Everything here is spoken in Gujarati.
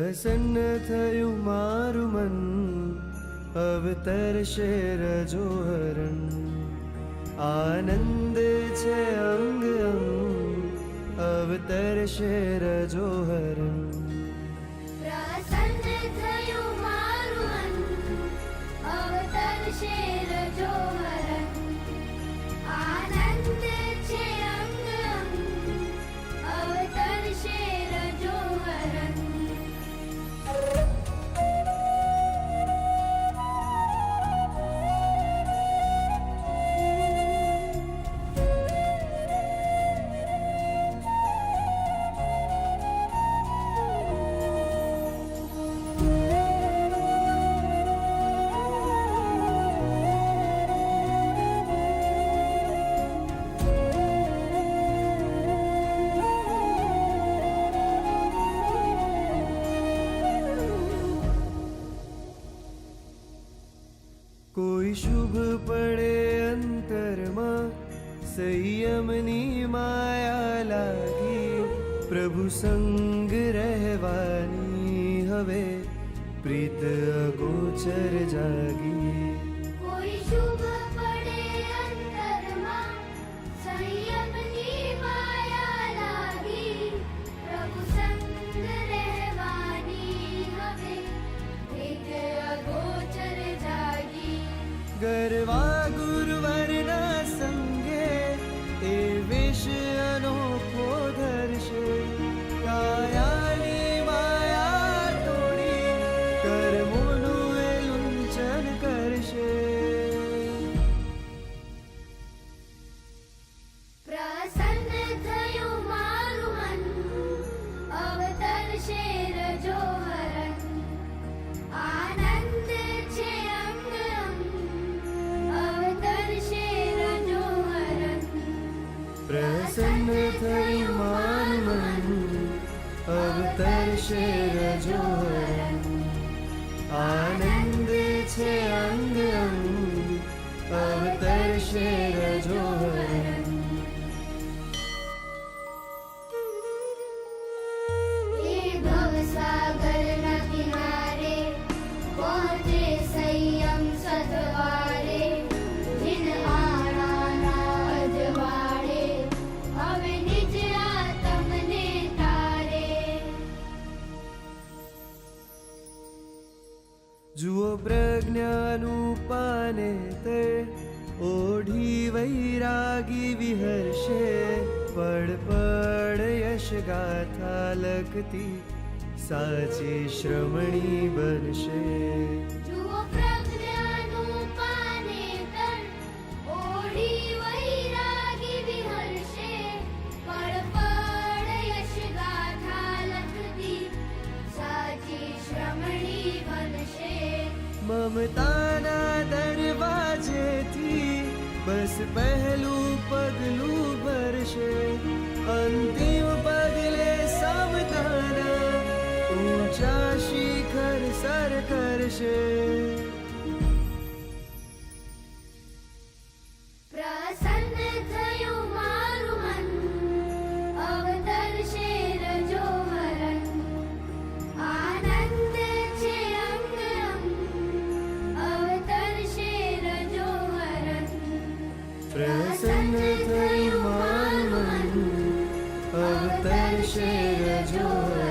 પ્રસન્ન થયું મારું મન, અવતરશે રજોહરણ. આનંદ છે અંગ અંગ, અવતરશે રજોહરણ. પ્રસન્ન થયું મારું મન, અવતરશે રજોહરણ. આનંદ છે અંગ અંગ, અવતરશે રજોહરણ. કોઈ શુભ પડે અંતરમાં, સંયમની માયા લાગી. પ્રભુ સંગ રહેવાની હવે પ્રીત અગોચર જાગી. કોઈ શુભ પડે અંતરમાં, સંયમની માયા લાગી. પ્રભુ સંગ રહેવાની હવે પ્રીત અગોચર જાગી. ગરવા ગુરુવરના સંગે એ વેશ અનોખો ધરશે. કાયાની માયા તોડી કર્મોનું એ લુંચન કરશે. પ્રસન્ન થયું મારું મન, અવતરશે રજોહરણ. આનંદ છે અંગ અંગ, અવતરશે રજોહરણ. પ્રસન્ન થયું મારું મન, અવતરશે રજોહરણ. આનંદ છે અંગ અંગ, અવતરશે રજોહરણ. એ ભવસાગરના કિનારે પહોંચે સંયમ સદવારે. જીન આણાના અજવાળે હવે નિજ આતમને તારે. જુઓ પ્રજ્ઞાનું પાને તે ઓઢી વૈરાગી વિહર્ષે. પડ પડ યશ ગાથા લખતી સાચી શ્રમણી બનશે. જુઓ પ્રજ્ઞાનું પાનેતર, ઓઢી વૈરાગી વિહર્ષે. પળ પળ યશ ગાથા લખતી સાચી શ્રમણી બનશે. મમતાના દરવાજેથી બસ પહેલું પગલું ભરશે. અંતિમ પગલે સમતાના ઊંચા શિખર સર કરશે. પ્રસન્ન થયું મારું મન, અવતરશે રજોહરણ. આનંદ છે અંગ અંગ, અવતરશે રજોહરણ. પ્રસન્ન થયું મારું મન, અવતરશે રજોહરણ.